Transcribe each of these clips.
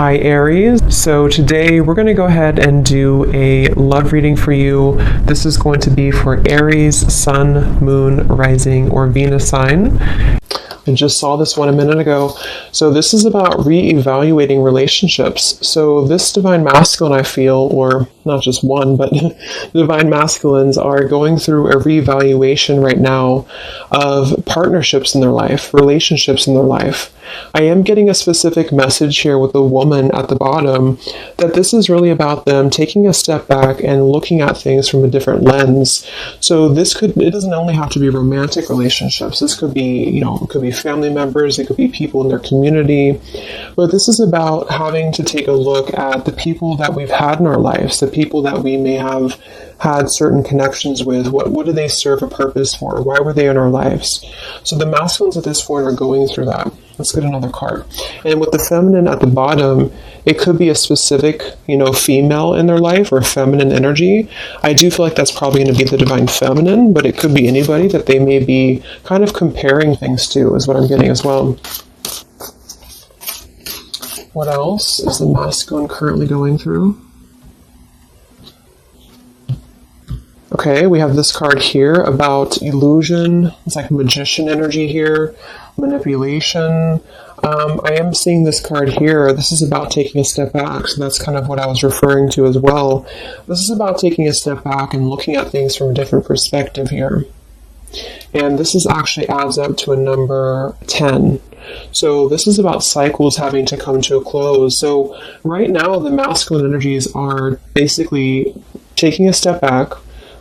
Hi Aries. So today we're going to go ahead and do a love reading for you. This is going to be for Aries, Sun, Moon, Rising, or Venus sign. I just saw this one a minute ago. So this is about reevaluating relationships. So this divine masculine, I feel, or not just one, but divine masculines are going through a reevaluation right now of partnerships in their life, relationships in their life. I am getting a specific message here with the woman at the bottom that this is really about them taking a step back and looking at things from a different lens. So it doesn't only have to be romantic relationships. This could be, it could be family members, it could be people in their community. But this is about having to take a look at the people that we've had in our lives, the people that we may have had certain connections with. What do they serve a purpose for? Why were they in our lives? So the masculines at this point are going through that. Let's get another card. And with the feminine at the bottom, it could be a specific, female in their life or feminine energy. I do feel like that's probably going to be the divine feminine, but it could be anybody that they may be kind of comparing things to, is what I'm getting as well. What else is the masculine currently going through? Okay, we have this card here about illusion. It's like magician energy here, manipulation. I am seeing this card here. This is about taking a step back, so that's kind of what I was referring to as well. This is about taking a step back and looking at things from a different perspective here. And this is actually adds up to a number 10. So this is about cycles having to come to a close. So right now, the masculine energies are basically taking a step back,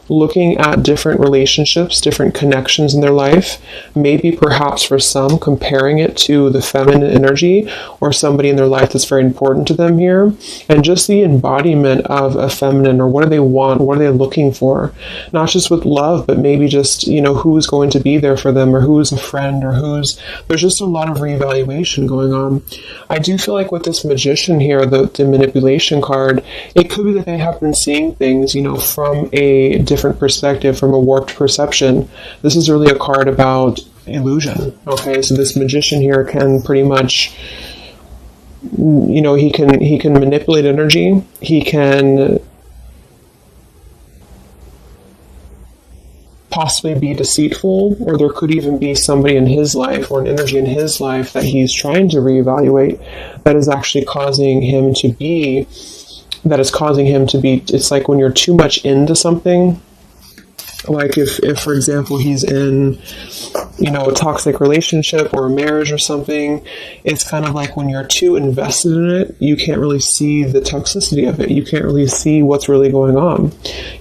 looking at different relationships, different connections in their life, maybe perhaps for some comparing it to the feminine energy or somebody in their life that's very important to them here, and just the embodiment of a feminine, or what do they want, what are they looking for, not just with love, but maybe just, who's going to be there for them, or who's a friend, or there's just a lot of reevaluation going on. I do feel like with this magician here, the manipulation card, it could be that they have been seeing things, from a different perspective, from a warped perception. This is really a card about illusion. Okay, so this magician here can pretty much, he can manipulate energy. He can possibly be deceitful, or there could even be somebody in his life or an energy in his life that he's trying to reevaluate that is actually causing him to be, it's like when you're too much into something. Like if for example, he's in, a toxic relationship or a marriage or something, it's kind of like when you're too invested in it, you can't really see the toxicity of it. You can't really see what's really going on.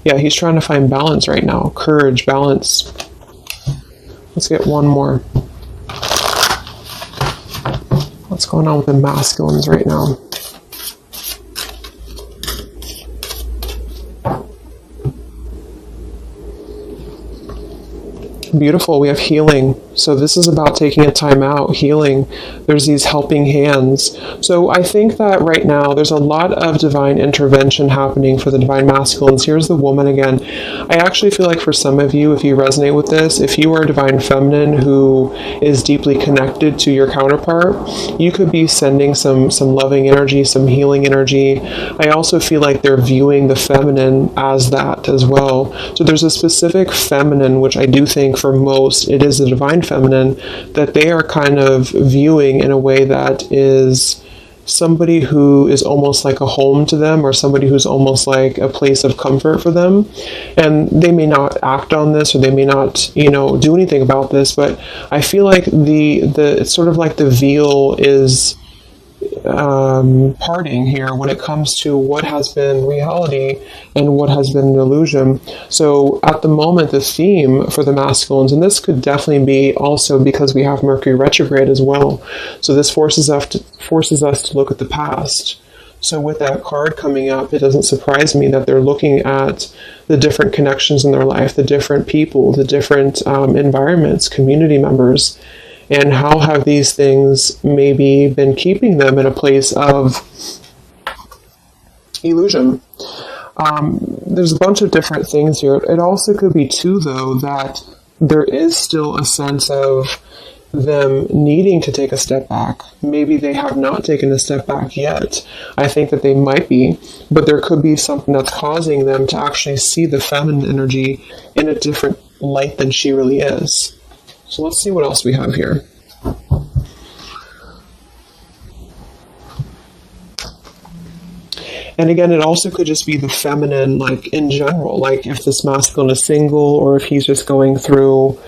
Yeah, he's trying to find balance right now. Courage, balance. Let's get one more. What's going on with the masculines right now? Beautiful. We have healing. So this is about taking a time out, healing. There's these helping hands. So I think that right now there's a lot of divine intervention happening for the divine masculines. Here's the woman again. I actually feel like for some of you, if you resonate with this, if you are a divine feminine who is deeply connected to your counterpart, you could be sending some loving energy, some healing energy. I also feel like they're viewing the feminine as that as well. So there's a specific feminine, which I do think for most, it is the divine feminine, that they are kind of viewing in a way that is somebody who is almost like a home to them, or somebody who's almost like a place of comfort for them. And they may not act on this, or they may not, do anything about this, but I feel like it's sort of like the veil is parting here when it comes to what has been reality and what has been an illusion. So at the moment, the theme for the masculines, and this could definitely be also because we have Mercury retrograde as well, so this forces us to look at the past. So with that card coming up, it doesn't surprise me that they're looking at the different connections in their life, the different people, the different environments, community members, and how have these things maybe been keeping them in a place of illusion. There's a bunch of different things here. It also could be too, though, that there is still a sense of them needing to take a step back. Maybe they have not taken a step back yet. I think that they might be, but there could be something that's causing them to actually see the feminine energy in a different light than she really is. So let's see what else we have here. And again, it also could just be the feminine, like in general, like if this masculine is single or if he's just going through,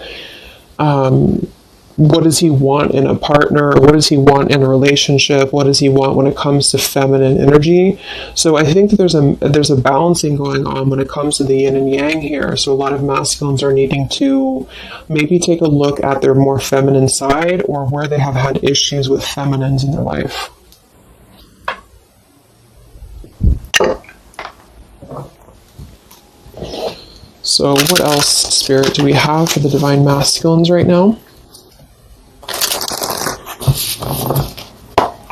what does he want in a partner? What does he want in a relationship? What does he want when it comes to feminine energy? So I think that there's a balancing going on when it comes to the yin and yang here. So a lot of masculines are needing to maybe take a look at their more feminine side or where they have had issues with feminines in their life. So what else, Spirit, do we have for the Divine Masculines right now?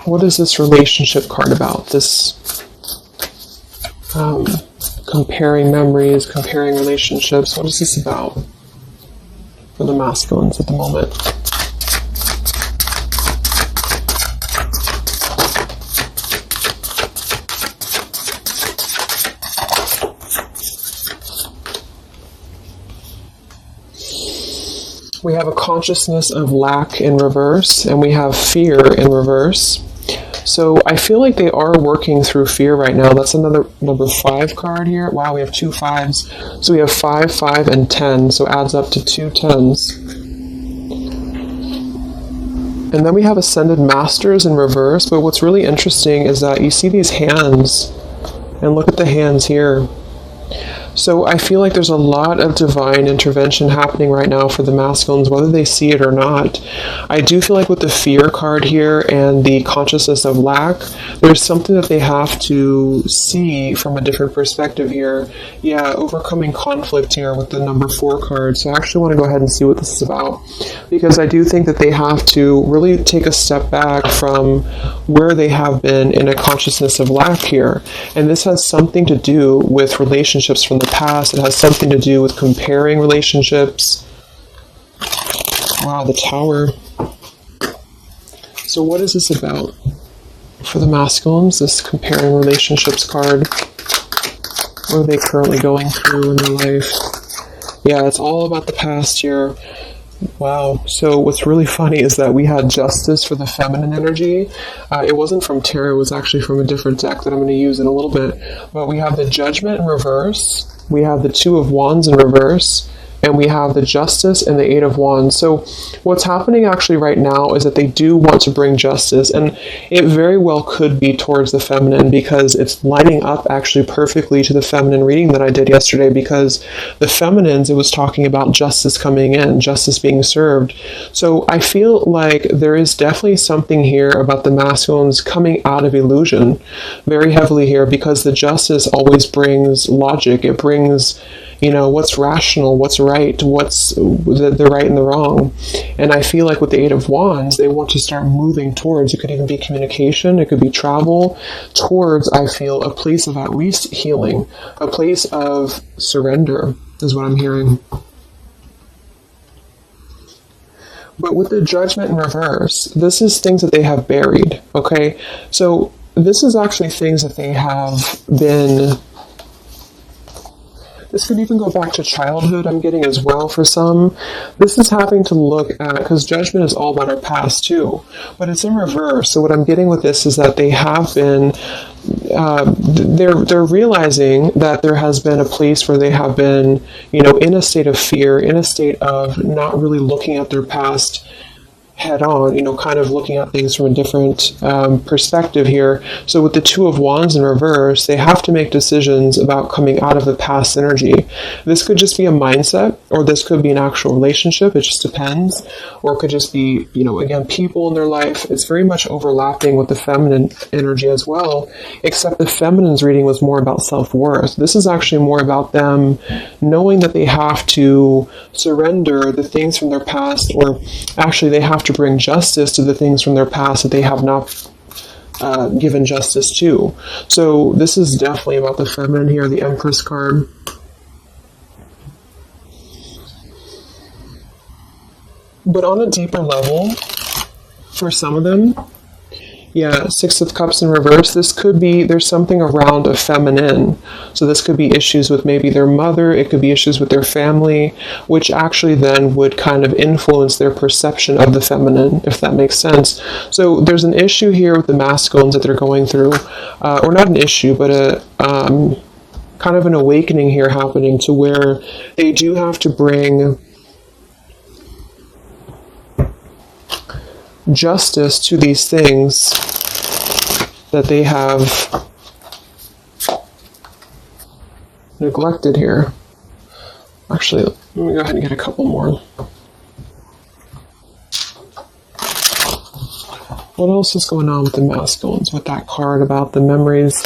What is this relationship card about? This comparing memories, comparing relationships. What is this about for the masculines at the moment? We have a consciousness of lack in reverse, and we have fear in reverse. So I feel like they are working through fear right now. That's another number 5 card here. Wow, we have 2 5s. So we have 5, 5, and 10. So it adds up to 2 10s. And then we have Ascended Masters in reverse. But what's really interesting is that you see these hands. And look at the hands here. So I feel like there's a lot of divine intervention happening right now for the masculines, whether they see it or not. I do feel like with the fear card here and the consciousness of lack, there's something that they have to see from a different perspective here. Yeah, overcoming conflict here with the number 4 card. So I actually want to go ahead and see what this is about, because I do think that they have to really take a step back from where they have been in a consciousness of lack here. And this has something to do with relationships from the past. It has something to do with comparing relationships. Wow, the Tower. So what is this about for the masculines, this comparing relationships card? What are they currently going through in their life? Yeah, it's all about the past here. Wow. So what's really funny is that we had Justice for the feminine energy. It wasn't from tarot. It was actually from a different deck that I'm going to use in a little bit. But we have the Judgment in reverse. We have the 2 of Wands in reverse. And we have the Justice and the 8 of Wands. So what's happening actually right now is that they do want to bring justice. And it very well could be towards the feminine, because it's lining up actually perfectly to the feminine reading that I did yesterday, because the feminines, it was talking about justice coming in, justice being served. So I feel like there is definitely something here about the masculines coming out of illusion very heavily here, because the justice always brings logic. It brings, what's rational, what's right, what's the right and the wrong. And I feel like with the 8 of Wands, they want to start moving towards, it could even be communication, it could be travel, towards, I feel, a place of at least healing, a place of surrender, is what I'm hearing. But with the Judgment in reverse, this is things that they have buried, okay? So this is actually things that they have been... This could even go back to childhood, I'm getting as well for some. This is having to look at, because judgment is all about our past too, but it's in reverse. So what I'm getting with this is that they have been, they're realizing that there has been a place where they have been, in a state of fear, in a state of not really looking at their past head on, kind of looking at things from a different perspective here. So with the 2 of Wands in reverse, they have to make decisions about coming out of the past energy. This could just be a mindset, or this could be an actual relationship. It just depends. Or it could just be, again, people in their life. It's very much overlapping with the feminine energy as well, except the feminine's reading was more about self-worth. This is actually more about them knowing that they have to surrender the things from their past, or actually they have to bring justice to the things from their past that they have not given justice to. So this is definitely about the feminine here, the Empress card. But on a deeper level, for some of them, yeah, Six of Cups in reverse, this could be, there's something around a feminine. So this could be issues with maybe their mother, it could be issues with their family, which actually then would kind of influence their perception of the feminine, if that makes sense. So there's an issue here with the masculines that they're going through, or not an issue, but a kind of an awakening here happening to where they do have to bring justice to these things that they have neglected here. Actually, let me go ahead and get a couple more. What else is going on with the masculines with that card about the memories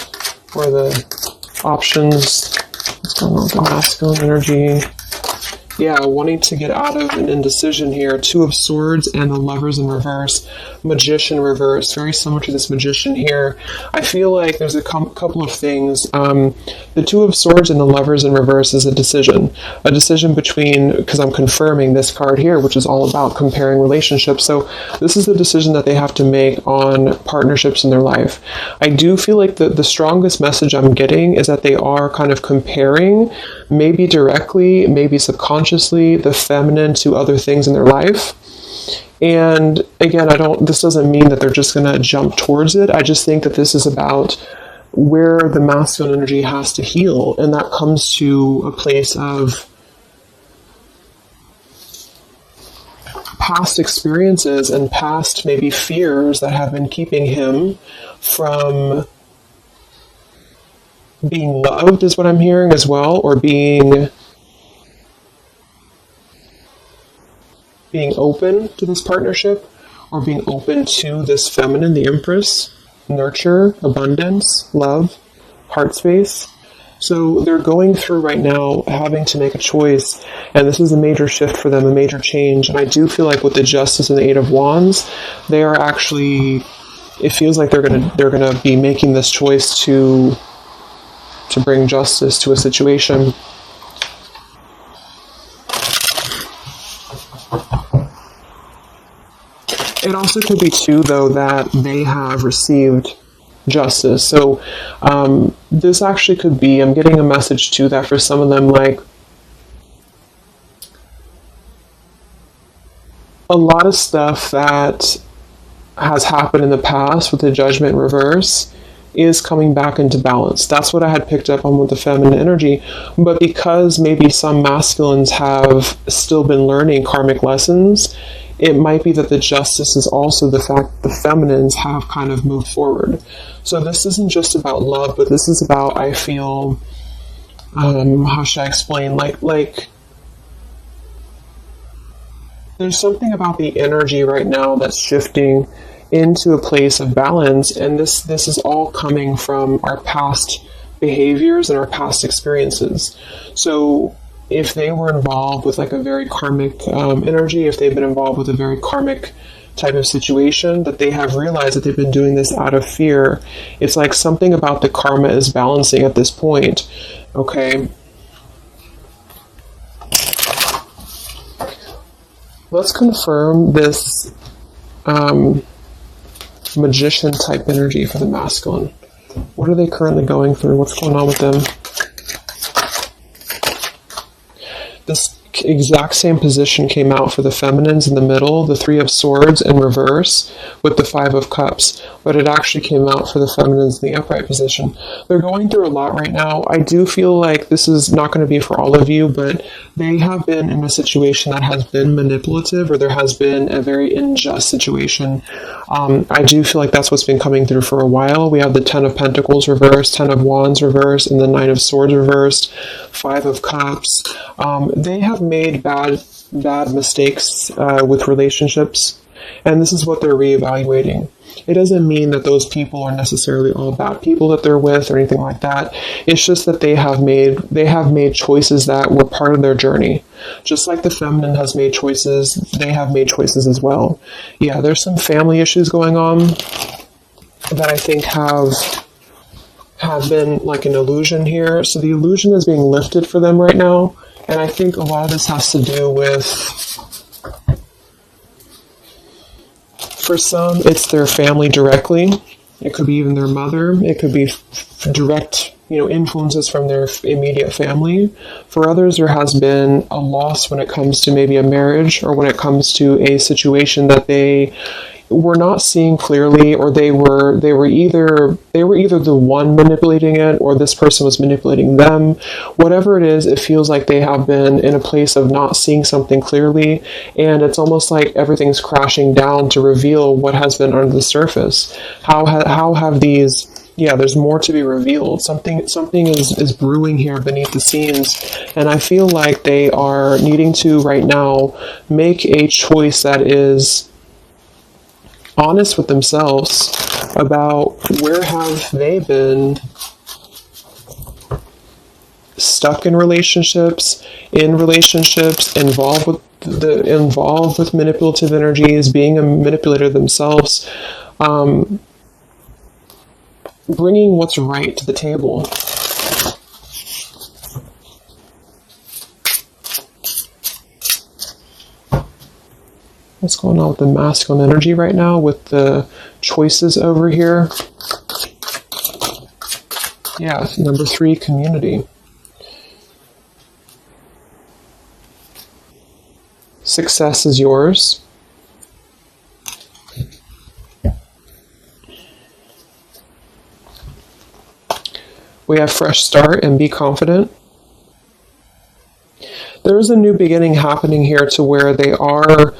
or the options? What's going on with the masculine energy? Yeah, wanting to get out of an indecision here. Two of Swords and the Lovers in reverse. Magician reverse. Very similar to this Magician here. I feel like there's a couple of things. The Two of Swords and the Lovers in reverse is a decision. A decision between, because I'm confirming this card here, which is all about comparing relationships. So this is the decision that they have to make on partnerships in their life. I do feel like the strongest message I'm getting is that they are kind of comparing, maybe directly, maybe subconsciously, the feminine to other things in their life. And again, this doesn't mean that they're just going to jump towards it. I just think that this is about where the masculine energy has to heal, and that comes to a place of past experiences and past maybe fears that have been keeping him from being loved, is what I'm hearing as well, or being open to this partnership, or being open to this feminine, the Empress, nurture, abundance, love, heart space. So they're going through right now having to make a choice, and this is a major shift for them, a major change. And I do feel like with the Justice and the Eight of Wands, they are actually, it feels like they're gonna be making this choice to bring justice to a situation. It also could be too, though, that they have received justice. So this actually could be, I'm getting a message too that for some of them, like a lot of stuff that has happened in the past with the Judgment in reverse is coming back into balance. That's what I had picked up on with the feminine energy. But because maybe some masculines have still been learning karmic lessons, it might be that the justice is also the fact the feminines have kind of moved forward. So this isn't just about love, but this is about, I feel, how should I explain? Like there's something about the energy right now that's shifting into a place of balance, and this is all coming from our past behaviors and our past experiences. So if they were involved with like a very karmic energy, if they've been involved with a very karmic type of situation, that they have realized that they've been doing this out of fear. It's like something about the karma is balancing at this point. Okay. Let's confirm this magician type energy for the masculine. What are they currently going through? What's going on with them? This exact same position came out for the feminines in the middle, the Three of Swords in reverse with the Five of Cups, but it actually came out for the feminines in the upright position. They're going through a lot right now. I do feel like this is not going to be for all of you, but they have been in a situation that has been manipulative, or there has been a very unjust situation. I do feel like that's what's been coming through for a while. We have the Ten of Pentacles reversed, Ten of Wands reversed, and the Nine of Swords reversed, Five of Cups. They have made bad mistakes with relationships, and this is what they're reevaluating. It doesn't mean that those people are necessarily all bad people that they're with or anything like that. It's just that they have made choices that were part of their journey. Just like the feminine has made choices, they have made choices as well. Yeah, there's some family issues going on that I think have been like an illusion here. So the illusion is being lifted for them right now. And I think a lot of this has to do with For some, it's their family directly. It could be even their mother. It could be direct, influences from their immediate family. For others, there has been a loss when it comes to maybe a marriage, or when it comes to a situation that they were not seeing clearly, or they were either the one manipulating it, or this person was manipulating them. Whatever it is, it feels like they have been in a place of not seeing something clearly, and it's almost like everything's crashing down to reveal what has been under the surface. How have these there's more to be revealed. Something is brewing here beneath the scenes, and I feel like they are needing to right now make a choice that is honest with themselves about where have they been stuck in relationships, involved with manipulative energies, being a manipulator themselves, bringing what's right to the table. What's going on with the masculine energy right now with the choices over here? Yeah, number 3, community. Success is yours. We have fresh start and be confident. There is a new beginning happening here to where they are.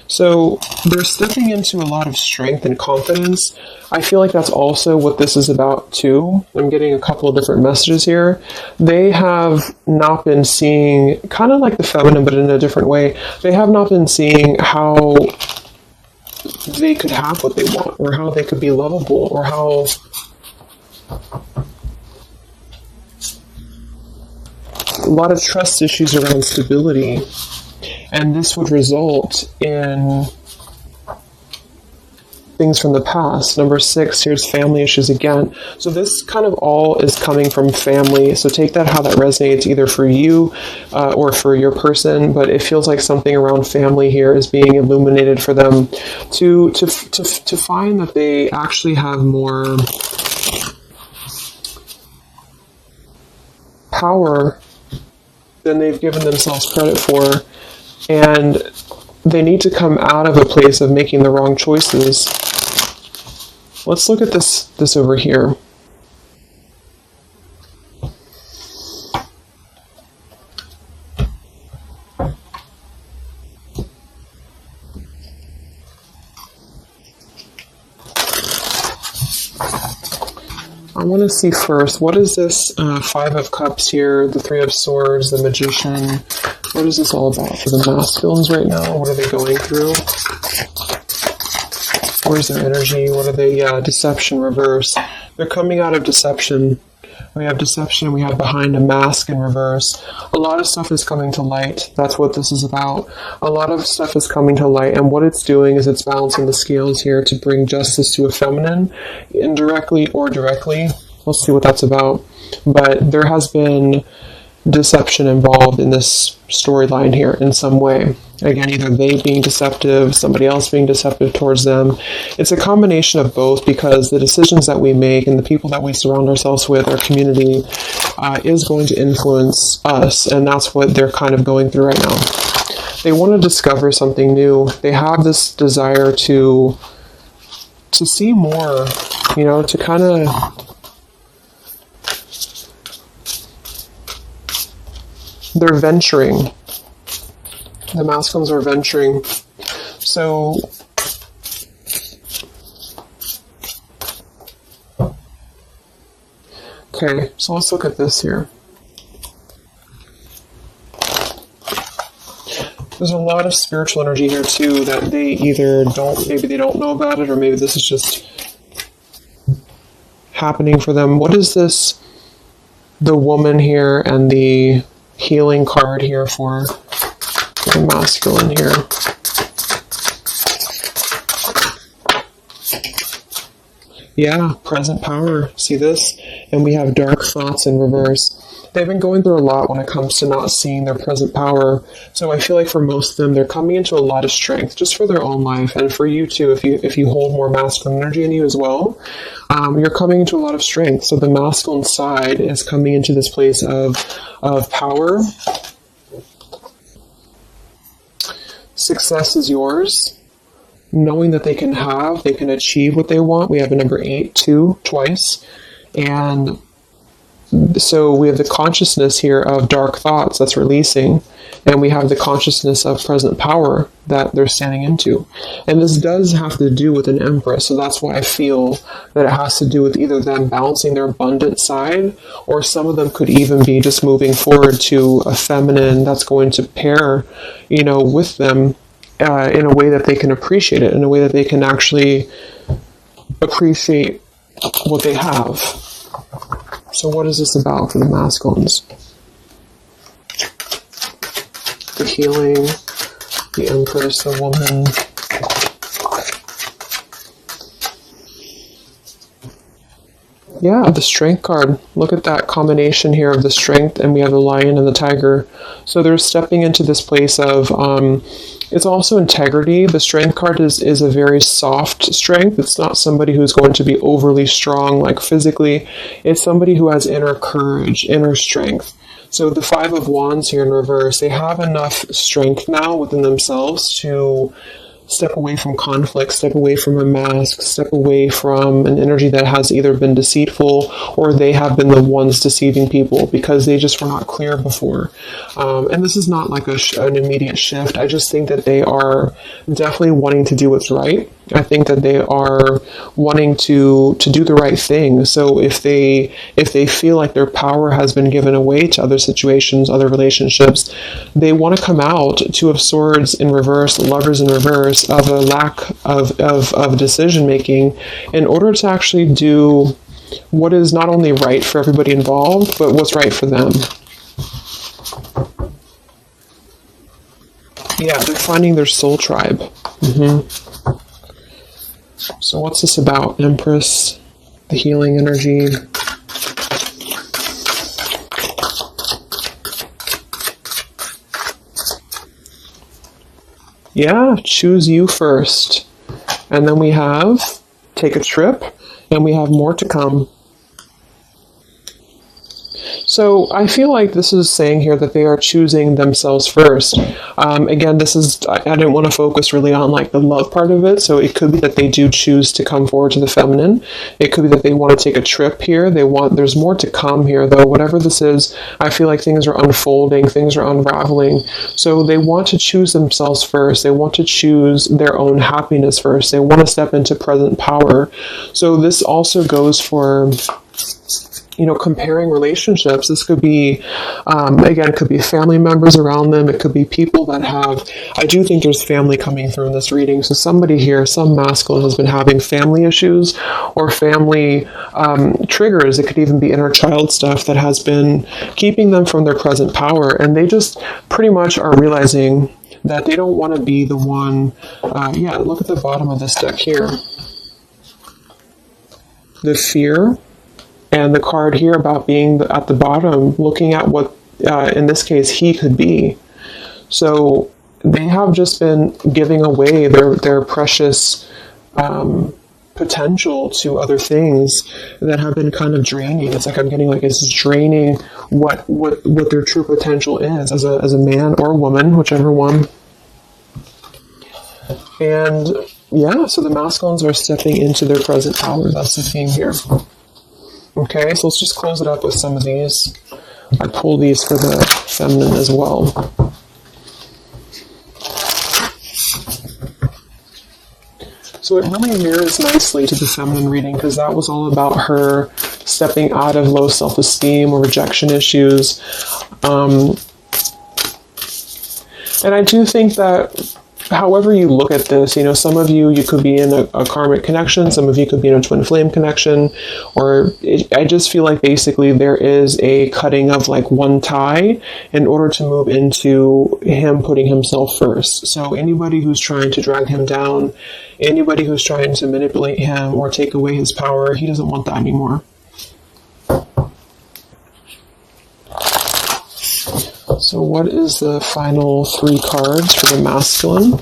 So they're stepping into a lot of strength and confidence. I feel like that's also what this is about too. I'm getting a couple of different messages here. They have not been seeing, kind of like the feminine, but in a different way. They have not been seeing how they could have what they want, or how they could be lovable, or how a lot of trust issues around stability. And this would result in things from the past. Number 6, here's family issues again. So this kind of all is coming from family. So take that how that resonates, either for you or for your person. But it feels like something around family here is being illuminated for them to find that they actually have more power than they've given themselves credit for. And they need to come out of a place of making the wrong choices. Let's look at this over here. I want to see first, what is this 5 of Cups here, the 3 of Swords, the Magician? What is this all about for the masculines right now? What are they going through? Where's their energy? What are they? Deception reverse. They're coming out of deception. We have deception, and we have behind a mask in reverse. A lot of stuff is coming to light. That's what this is about. A lot of stuff is coming to light, and what it's doing is it's balancing the scales here to bring justice to a feminine, indirectly or directly. Let's see what that's about. But there has been deception involved in this storyline here in some way. Again, either they being deceptive, somebody else being deceptive towards them. It's a combination of both, because the decisions that we make and the people that we surround ourselves with, our community, is going to influence us, and that's what they're kind of going through right now. They want to discover something new. They have this desire to see more, to kind of... They're venturing. The masculines are venturing. So, okay, so let's look at this here. There's a lot of spiritual energy here too that they either maybe they don't know about it, or maybe this is just happening for them. What is this? The woman here and the healing card here for the masculine here. Yeah, present power. See this? And we have dark thoughts in reverse. they've been going through a lot when it comes to not seeing their present power. So I feel like for most of them, they're coming into a lot of strength just for their own life, and for you too. If you hold more masculine energy in you as well, you're coming into a lot of strength. So the masculine side is coming into this place of power. Success is yours. Knowing that they can achieve what they want. We have a number 8, 2, twice. And so we have the consciousness here of dark thoughts that's releasing. And we have the consciousness of present power that they're standing into. And this does have to do with an Empress. So that's why I feel that it has to do with either them balancing their abundant side, or some of them could even be just moving forward to a feminine that's going to pair, with them. In a way that they can appreciate it, in a way that they can actually appreciate what they have. So what is this about for the masculines? The healing, the Empress, the woman. Yeah, the Strength card. Look at that combination here of the Strength, and we have the Lion and the Tiger. So they're stepping into this place of, it's also integrity. The Strength card is a very soft strength. It's not somebody who's going to be overly strong, like physically. It's somebody who has inner courage, inner strength. So the 5 of Wands here in reverse, they have enough strength now within themselves to step away from conflict, step away from a mask, step away from an energy that has either been deceitful or they have been the ones deceiving people because they just were not clear before. And this is not like an immediate shift. I just think that they are definitely wanting to do what's right. I think that they are wanting to do the right thing. So if they feel like their power has been given away to other situations, other relationships, they want to come out. 2 of Swords in reverse, Lovers in reverse, of a lack of decision making in order to actually do what is not only right for everybody involved, but what's right for them. Yeah, they're finding their soul tribe. So what's this about? Empress, the healing energy. Yeah, choose you first. And then we have take a trip, and we have more to come. So I feel like this is saying here that they are choosing themselves first. Again, I didn't want to focus really on like the love part of it. So it could be that they do choose to come forward to the feminine. It could be that they want to take a trip here. There's more to come here though. Whatever this is, I feel like things are unfolding, things are unraveling. So they want to choose themselves first. They want to choose their own happiness first. They want to step into present power. So this also goes for, comparing relationships. This could be, again, it could be family members around them. It could be people that I do think there's family coming through in this reading. So somebody here, some masculine has been having family issues or family triggers. It could even be inner child stuff that has been keeping them from their present power. And they just pretty much are realizing that they don't want to be the one. Look at the bottom of this deck here. The fear. And the card here about being at the bottom, looking at what, in this case, he could be. So they have just been giving away their precious potential to other things that have been kind of draining. It's like I'm getting like it's draining what their true potential is as a man or woman, whichever one. And yeah, so the masculines are stepping into their present power. That's the theme here. Okay, so let's just close it up with some of these. I pulled these for the feminine as well. So it really mirrors nicely to the feminine reading because that was all about her stepping out of low self-esteem or rejection issues. And I do think that however you look at this, some of you could be in a karmic connection, some of you could be in a twin flame connection, I just feel like basically there is a cutting of like one tie in order to move into him putting himself first. So anybody who's trying to drag him down, anybody who's trying to manipulate him or take away his power, he doesn't want that anymore. So what is the final 3 cards for the masculine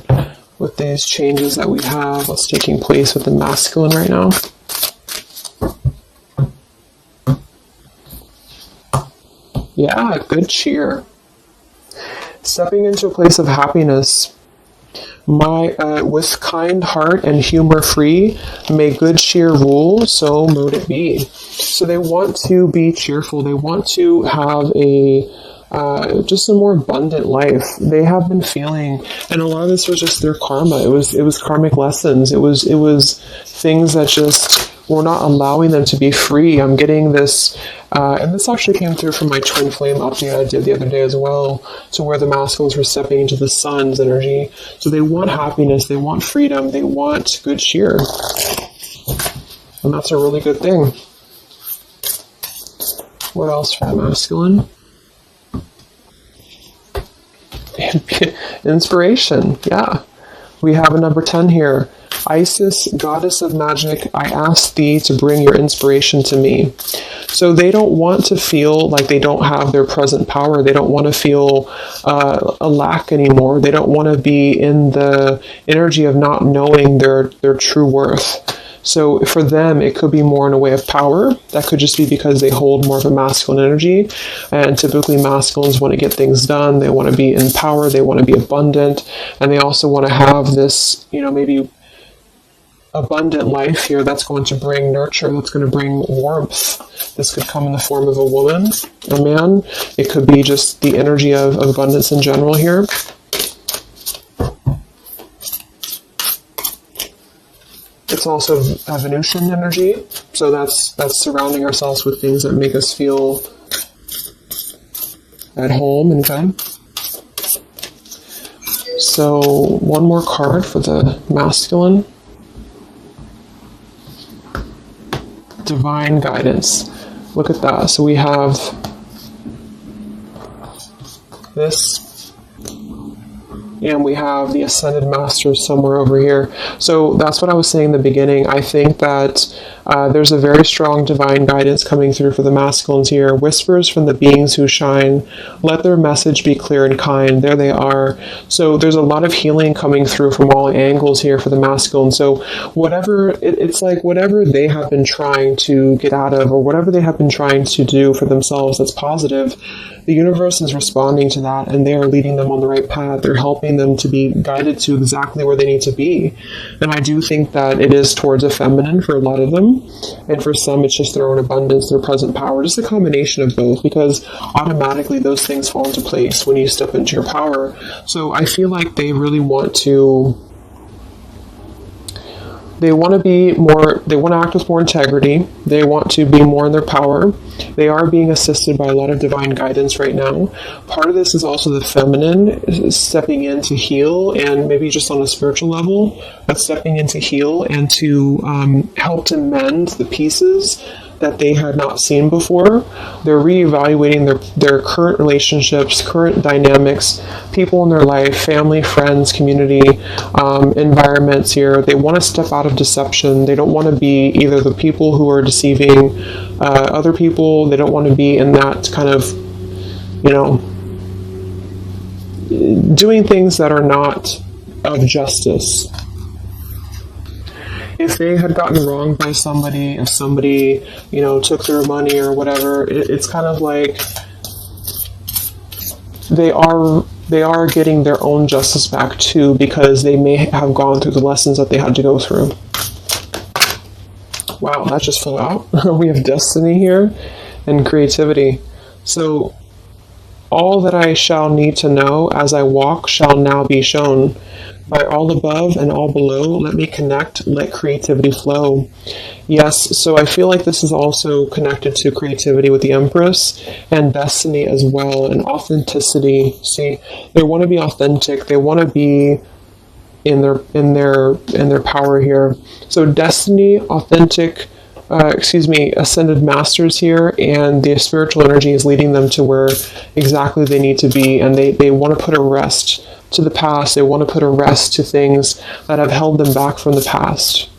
with these changes that we have? What's taking place with the masculine right now? Yeah, good cheer. Stepping into a place of happiness. With kind heart and humor free, may good cheer rule, so mote it be. So they want to be cheerful. They want to have just a more abundant life. They have been feeling, and a lot of this was just their karma. It was karmic lessons. It was things that just were not allowing them to be free. I'm getting this, and this actually came through from my twin flame update I did the other day as well, to where the masculines were stepping into the sun's energy. So they want happiness, they want freedom, they want good cheer. And that's a really good thing. What else for the masculine? Inspiration, yeah. We have a number 10 here. Isis, goddess of magic, I ask thee to bring your inspiration to me. So they don't want to feel like they don't have their present power. They don't want to feel a lack anymore. They don't want to be in the energy of not knowing their true worth. So for them, it could be more in a way of power. That could just be because they hold more of a masculine energy. And typically masculines want to get things done. They want to be in power. They want to be abundant. And they also want to have this, maybe abundant life here that's going to bring nurture, that's going to bring warmth. This could come in the form of a woman, a man. It could be just the energy of abundance in general here. It's also a Venusian energy, so that's surrounding ourselves with things that make us feel at home and good. So one more card for the masculine. Divine guidance. Look at that. So we have this, and we have the Ascended Masters somewhere over here. So that's what I was saying in the beginning. I think that there's a very strong divine guidance coming through for the masculines here. Whispers from the beings who shine. Let their message be clear and kind. There they are. So there's a lot of healing coming through from all angles here for the masculine. So it's like whatever they have been trying to get out of, or whatever they have been trying to do for themselves that's positive, the universe is responding to that, and they are leading them on the right path. They're helping them to be guided to exactly where they need to be. And I do think that it is towards a feminine for a lot of them. And for some, it's just their own abundance, their present power, just a combination of both, because automatically those things fall into place when you step into your power. So I feel like they really want to act with more integrity. They want to be more in their power. They are being assisted by a lot of divine guidance right now. Part of this is also the feminine stepping in to heal, and maybe just on a spiritual level, but stepping in to heal and to help to mend the pieces that they had not seen before. They're reevaluating their current relationships, current dynamics, people in their life, family, friends, community, environments here. They want to step out of deception. They don't want to be either the people who are deceiving other people. They don't want to be in that kind of, doing things that are not of justice. If they had gotten wronged by somebody, if somebody, took their money or whatever, it's kind of like they are getting their own justice back too, because they may have gone through the lessons that they had to go through. Wow, that just flew out. We have destiny here and creativity. So all that I shall need to know as I walk shall now be shown. By all above and all below, let me connect, let creativity flow. Yes, so I feel like this is also connected to creativity with the Empress and destiny as well, and authenticity. See, they want to be authentic. They want to be in their power here. So destiny, authentic, ascended masters here, and the spiritual energy is leading them to where exactly they need to be, and they want to put a rest to the past. They want to put a rest to things that have held them back from the past.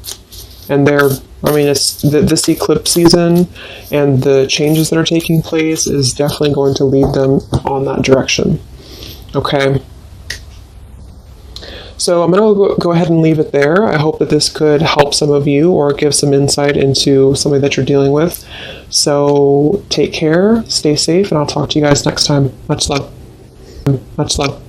And it's this eclipse season and the changes that are taking place is definitely going to lead them on that direction. Okay. So I'm going to go ahead and leave it there. I hope that this could help some of you or give some insight into somebody that you're dealing with. So take care, stay safe, and I'll talk to you guys next time. Much love. Much love.